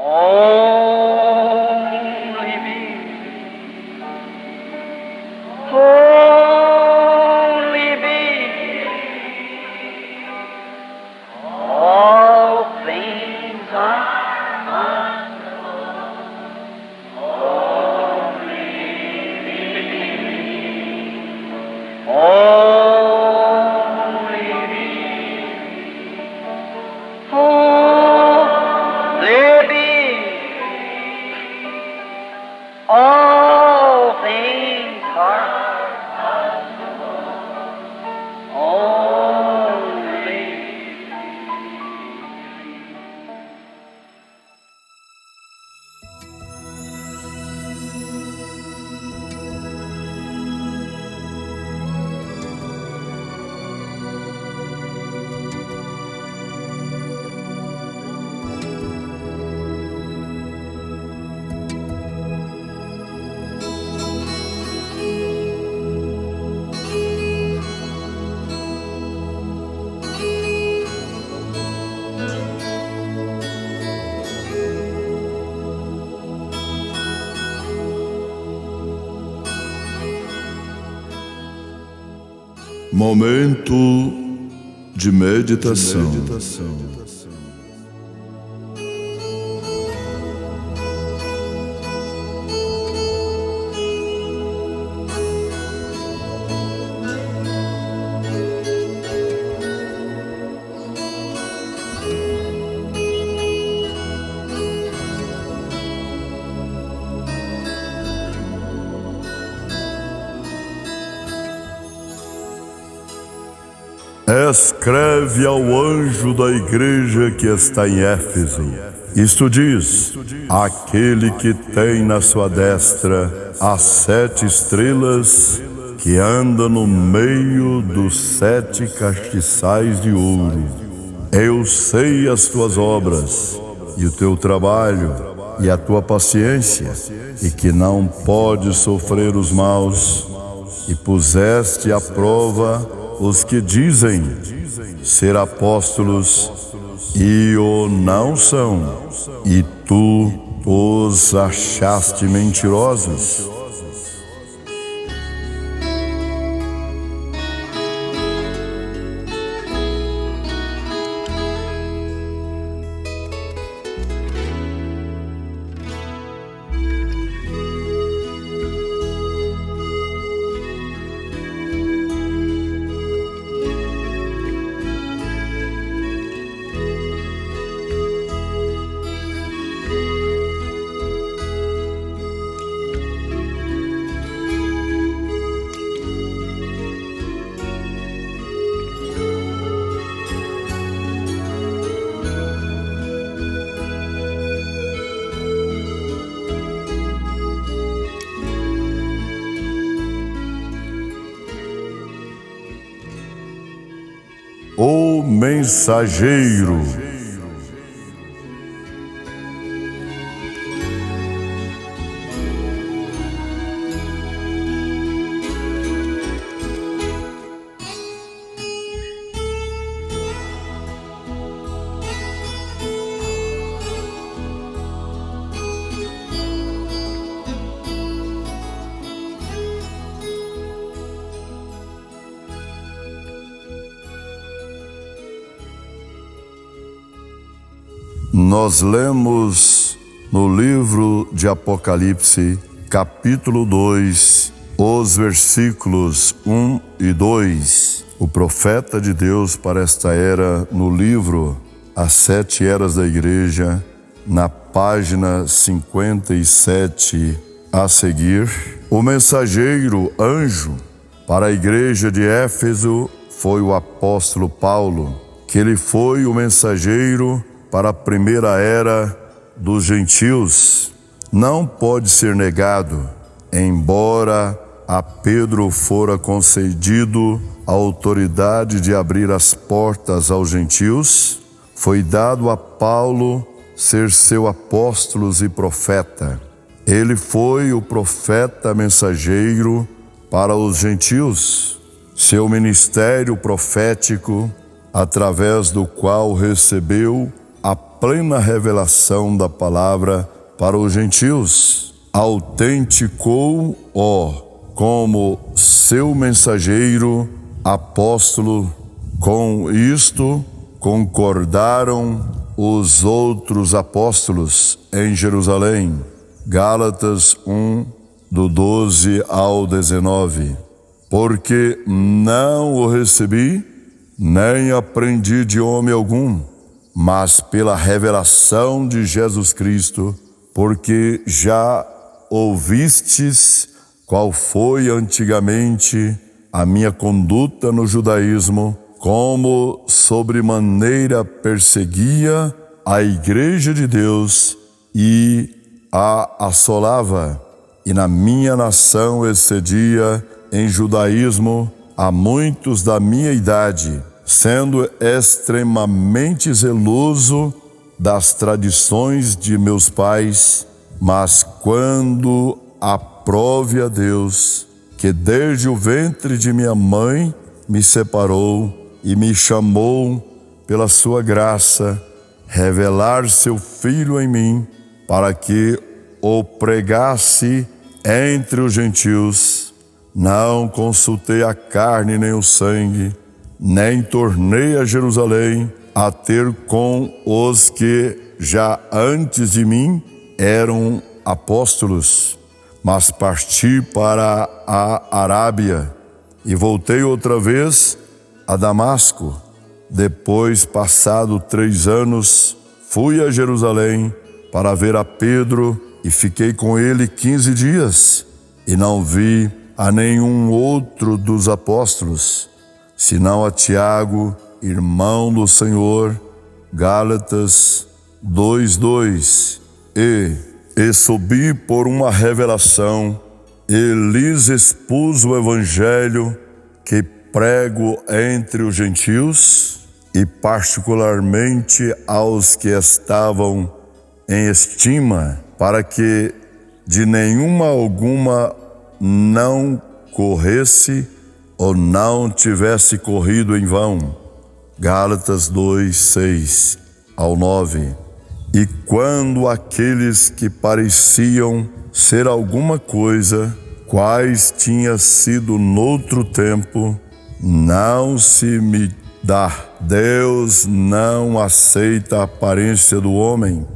Only me. Only me. All things are Momento de meditação. Escreve ao anjo da igreja que está em Éfeso. Isto diz: aquele que tem na sua destra as 7 estrelas, que anda no meio dos 7 castiçais de ouro. Eu sei as tuas obras, e o teu trabalho, e a tua paciência, e que não podes sofrer os maus, e puseste à prova os que dizem ser apóstolos e o não são, e tu os achaste mentirosos. O mensageiro. Nós lemos no livro de Apocalipse, capítulo 2, os versículos 1 e 2. O profeta de Deus para esta era, no livro As 7 Eras da Igreja, na página 57 a seguir. O mensageiro anjo para a igreja de Éfeso foi o apóstolo Paulo, que ele foi o mensageiro para a primeira era dos gentios. Não pode ser negado, embora a Pedro fora concedido a autoridade de abrir as portas aos gentios, foi dado a Paulo ser seu apóstolo e profeta. Ele foi o profeta mensageiro para os gentios. Seu ministério profético, através do qual recebeu a plena revelação da palavra para os gentios. Autenticou-o como seu mensageiro, apóstolo. Com isto concordaram os outros apóstolos em Jerusalém. Gálatas 1, do 12 ao 19. Porque não o recebi, nem aprendi de homem algum, mas pela revelação de Jesus Cristo, porque já ouvistes qual foi antigamente a minha conduta no judaísmo, como sobremaneira perseguia a igreja de Deus e a assolava, e na minha nação excedia em judaísmo a muitos da minha idade, sendo extremamente zeloso das tradições de meus pais, mas quando aprove a Deus, que desde o ventre de minha mãe me separou e me chamou pela sua graça, revelar seu Filho em mim, para que o pregasse entre os gentios, não consultei a carne nem o sangue, nem tornei a Jerusalém a ter com os que já antes de mim eram apóstolos, mas parti para a Arábia e voltei outra vez a Damasco. Depois, passado 3 anos, fui a Jerusalém para ver a Pedro e fiquei com ele 15 dias e não vi a nenhum outro dos apóstolos, senão a Tiago, irmão do Senhor. Gálatas 2:2. E subi por uma revelação e lhes expus o evangelho que prego entre os gentios, e particularmente aos que estavam em estima, para que de nenhuma alguma não corresse ou não tivesse corrido em vão. Gálatas 2:6 ao 9. E quando aqueles que pareciam ser alguma coisa, quais tinha sido noutro tempo, não se me dá. Deus não aceita a aparência do homem.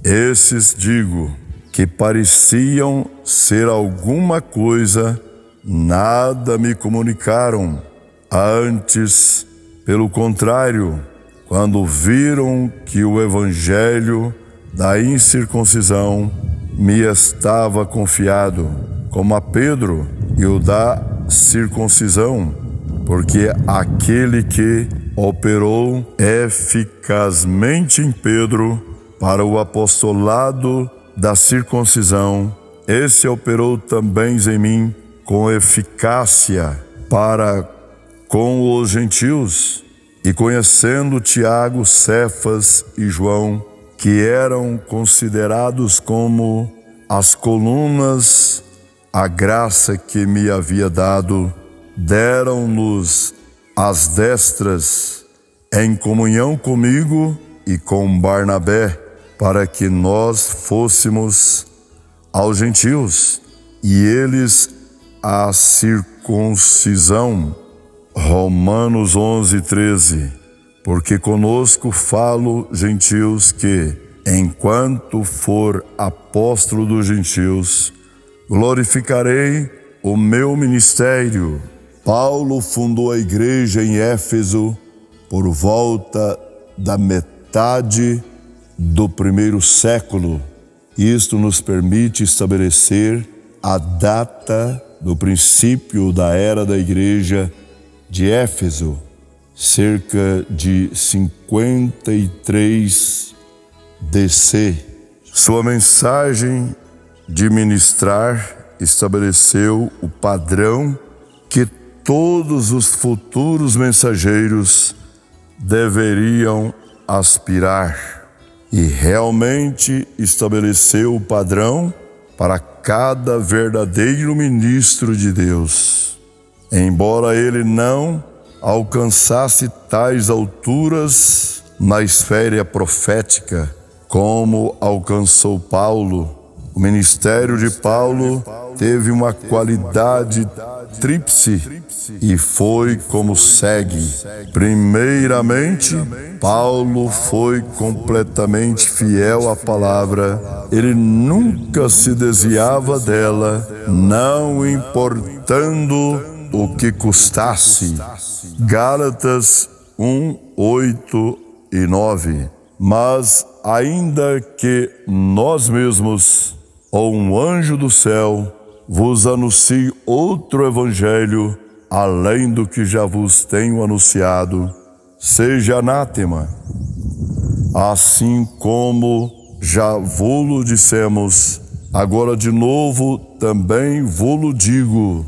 Esses digo, que pareciam ser alguma coisa, nada me comunicaram. Antes, pelo contrário, quando viram que o evangelho da incircuncisão me estava confiado, como a Pedro, e o da circuncisão, porque aquele que operou eficazmente em Pedro para o apostolado da circuncisão, esse operou também em mim com eficácia para com os gentios. E conhecendo Tiago, Cefas e João, que eram considerados como as colunas, a graça que me havia dado, deram-nos as destras em comunhão comigo e com Barnabé, para que nós fôssemos aos gentios, e eles a circuncisão. Romanos 11:13. Porque conosco falo gentios que, enquanto for apóstolo dos gentios, glorificarei o meu ministério. Paulo fundou a igreja em Éfeso por volta da metade do 1º século. Isto nos permite estabelecer a data do princípio da era da igreja de Éfeso, cerca de 53 DC. Sua mensagem de ministrar estabeleceu o padrão que todos os futuros mensageiros deveriam aspirar, e realmente estabeleceu o padrão para cada verdadeiro ministro de Deus. Embora ele não alcançasse tais alturas na esfera profética, como alcançou Paulo. O ministério de Paulo teve uma qualidade tríplice e foi como segue. Primeiramente, Paulo foi completamente fiel à palavra. Ele nunca se desviava dela, não importando o que custasse. Gálatas 1, 8 e 9. Mas ainda que nós mesmos, ou um anjo do céu, vos anuncie outro evangelho, além do que já vos tenho anunciado, seja anátema. Assim como já vô-lo dissemos, agora de novo também vô-lo digo: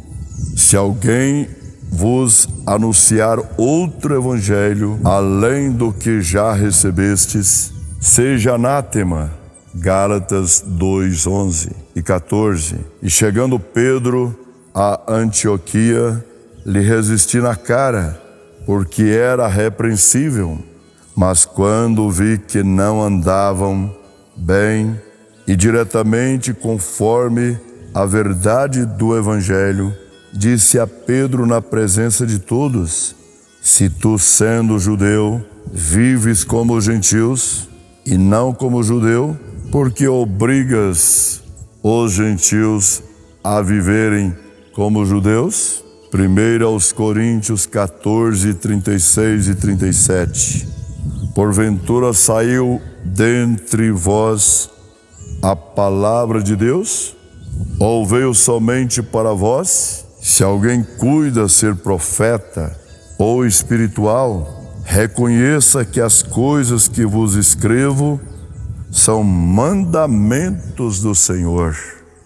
se alguém vos anunciar outro evangelho, além do que já recebestes, seja anátema. Gálatas 2, 11 e 14. E chegando Pedro a Antioquia, lhe resisti na cara, porque era repreensível. Mas quando vi que não andavam bem e diretamente conforme a verdade do evangelho, disse a Pedro na presença de todos: se tu, sendo judeu, vives como os gentios e não como judeu, porque obrigas os gentios a viverem como judeus? 1 aos Coríntios 14, 36 e 37. Porventura saiu dentre vós a palavra de Deus? Ou veio somente para vós? Se alguém cuida ser profeta ou espiritual, reconheça que as coisas que vos escrevo são mandamentos do Senhor.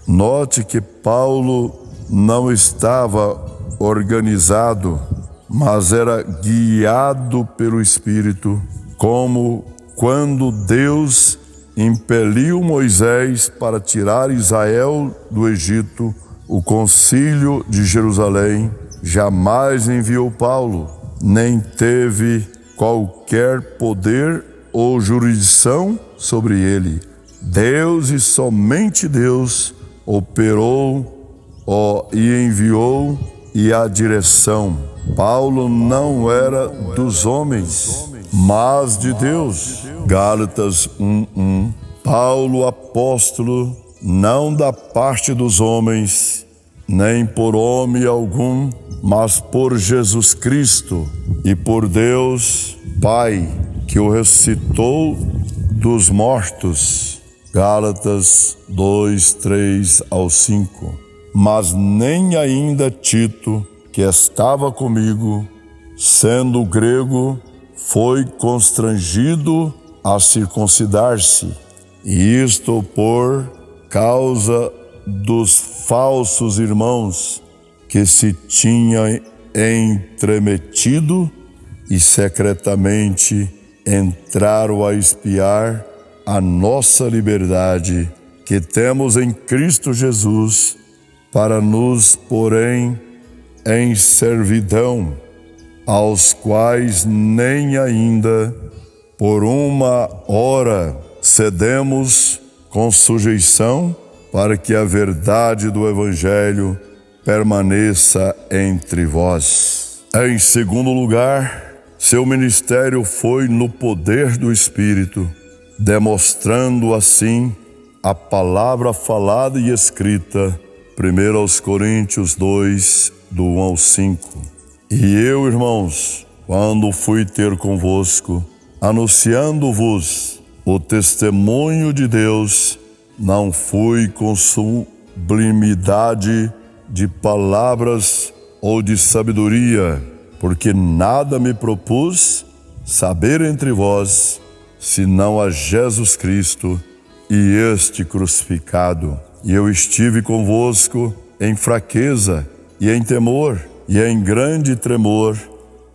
Note que Paulo não estava organizado, mas era guiado pelo Espírito, como quando Deus impeliu Moisés para tirar Israel do Egito. O concílio de Jerusalém jamais enviou Paulo, nem teve qualquer poder ou jurisdição sobre ele. Deus e somente Deus operou e enviou e a direção. Paulo não era dos homens, mas de Deus. Gálatas 1:1. Paulo, apóstolo, não da parte dos homens, nem por homem algum, mas por Jesus Cristo e por Deus Pai, que o ressuscitou dos mortos. Gálatas 2, 3 ao 5. Mas nem ainda Tito, que estava comigo, sendo grego, foi constrangido a circuncidar-se, e isto por causa dos falsos irmãos que se tinham entremetido e secretamente entraram a espiar a nossa liberdade que temos em Cristo Jesus, para nos porem em servidão, aos quais nem ainda por uma hora cedemos com sujeição, para que a verdade do Evangelho permaneça entre vós. Em segundo lugar, seu ministério foi no poder do Espírito, demonstrando assim a palavra falada e escrita. 1 aos Coríntios 2, do 1 ao 5. E eu, irmãos, quando fui ter convosco, anunciando-vos o testemunho de Deus, não fui com sublimidade de palavras ou de sabedoria, porque nada me propus saber entre vós, senão a Jesus Cristo e este crucificado. E eu estive convosco em fraqueza e em temor e em grande tremor.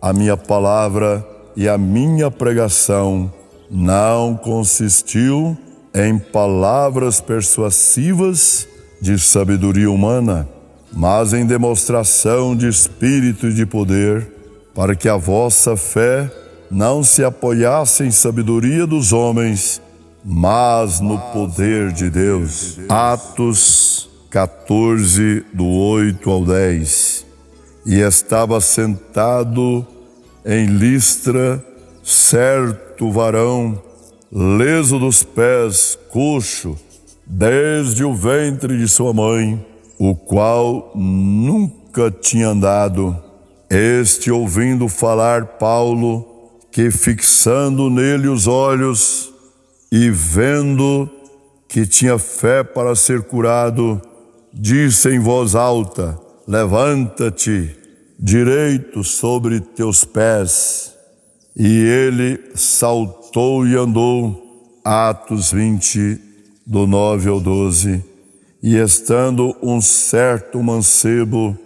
A minha palavra e a minha pregação não consistiu em palavras persuasivas de sabedoria humana, mas em demonstração de espírito e de poder, para que a vossa fé não se apoiasse em sabedoria dos homens, mas no poder de Deus. Atos 14, do 8 ao 10. E estava sentado em Listra certo varão, leso dos pés, coxo, desde o ventre de sua mãe, o qual nunca tinha andado. Este, ouvindo falar Paulo, que fixando nele os olhos e vendo que tinha fé para ser curado, disse em voz alta: levanta-te direito sobre teus pés. E ele saltou e andou. Atos 20, do 9 ao 12. E estando um certo mancebo,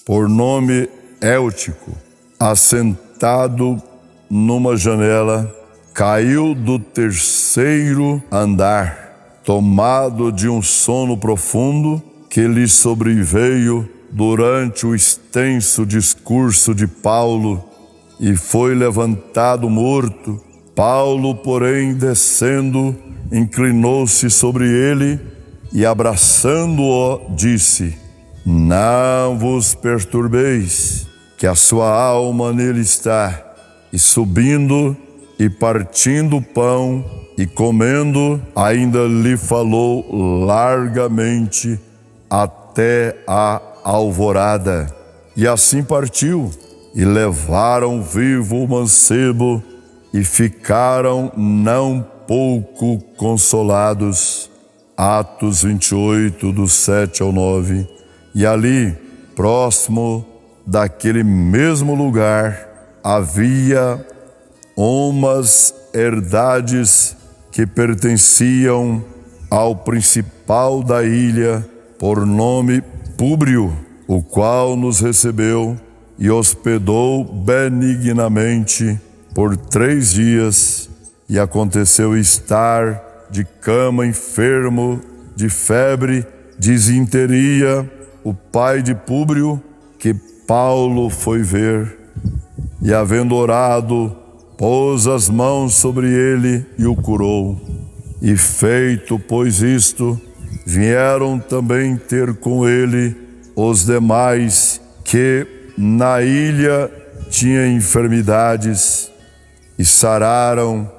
por nome Eutico, assentado numa janela, caiu do terceiro andar, tomado de um sono profundo que lhe sobreveio durante o extenso discurso de Paulo, e foi levantado morto. Paulo, porém, descendo, inclinou-se sobre ele e, abraçando-o, disse: não vos perturbeis, que a sua alma nele está. E subindo e partindo o pão e comendo, ainda lhe falou largamente até a alvorada. E assim partiu, e levaram vivo o mancebo, e ficaram não pouco consolados. Atos 28, do 7 ao 9. E ali, próximo daquele mesmo lugar, havia umas herdades que pertenciam ao principal da ilha, por nome Públio, o qual nos recebeu e hospedou benignamente por 3 dias. E aconteceu estar de cama enfermo, de febre, disenteria, o pai de Públio, que Paulo foi ver, e havendo orado, pôs as mãos sobre ele e o curou. E feito, pois, isto, vieram também ter com ele os demais que na ilha tinham enfermidades, e sararam,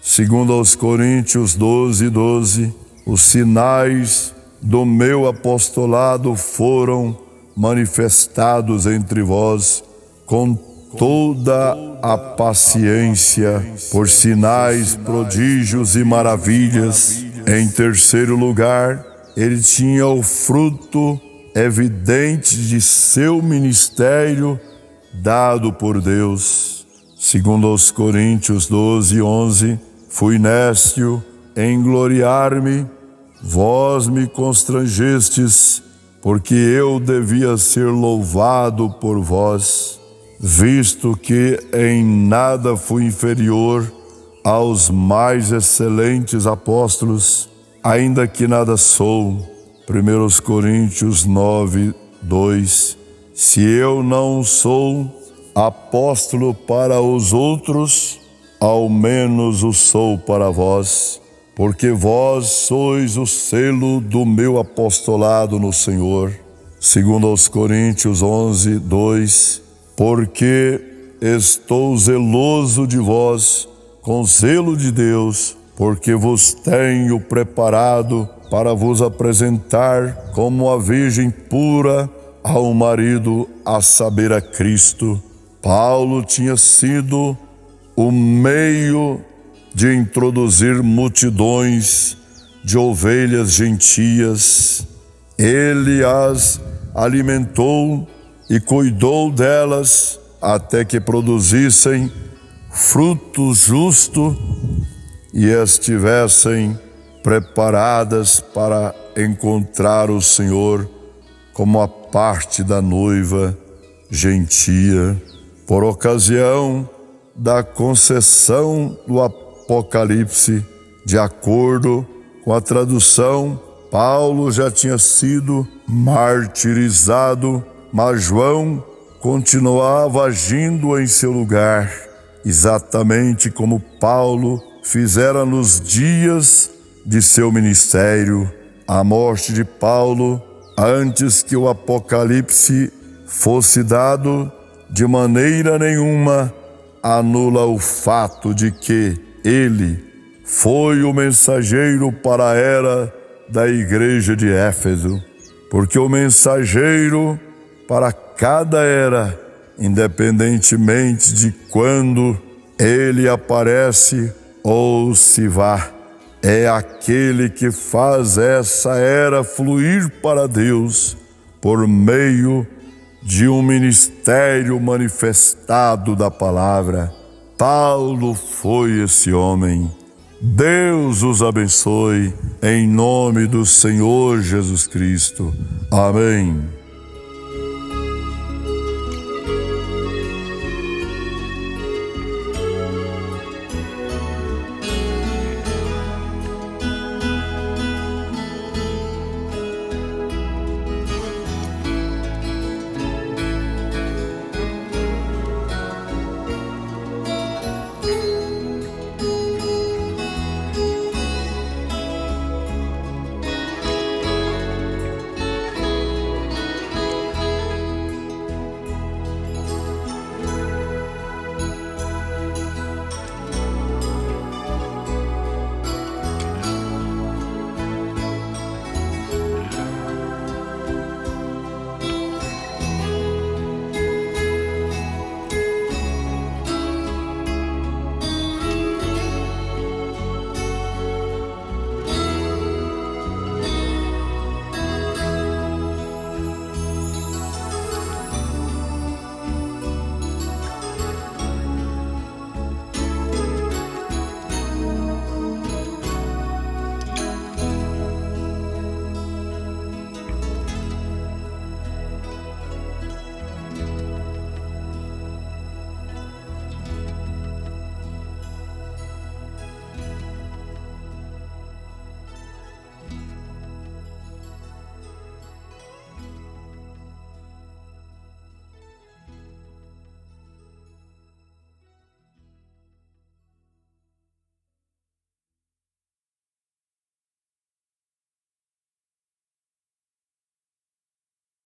segundo aos Coríntios 12, 12, os sinais do meu apostolado foram manifestados entre vós com toda a paciência, por sinais, prodígios e maravilhas. Em terceiro lugar, ele tinha o fruto evidente de seu ministério dado por Deus. Segundo aos Coríntios 12, 11, fui néscio em gloriar-me, vós me constrangestes, porque eu devia ser louvado por vós, visto que em nada fui inferior aos mais excelentes apóstolos, ainda que nada sou. 1 Coríntios 9, 2. Se eu não sou apóstolo para os outros, ao menos o sou para vós, porque vós sois o selo do meu apostolado no Senhor. Segundo aos Coríntios 11, 2, porque estou zeloso de vós com zelo de Deus, porque vos tenho preparado para vos apresentar como a virgem pura ao marido, a saber, a Cristo. Paulo tinha sido o meio de introduzir multidões de ovelhas gentias. Ele as alimentou e cuidou delas até que produzissem fruto justo e estivessem preparadas para encontrar o Senhor como a parte da noiva gentia. Por ocasião da concessão do Apocalipse, de acordo com a tradução, Paulo já tinha sido martirizado, mas João continuava agindo em seu lugar. exatamente como Paulo fizera nos dias de seu ministério. A morte de Paulo, antes que o Apocalipse fosse dado, de maneira nenhuma anula o fato de que ele foi o mensageiro para a era da igreja de Éfeso, porque o mensageiro para cada era, independentemente de quando ele aparece ou se vá, é aquele que faz essa era fluir para Deus por meio de um ministério manifestado da palavra. Paulo foi esse homem. Deus os abençoe, em nome do Senhor Jesus Cristo. Amém.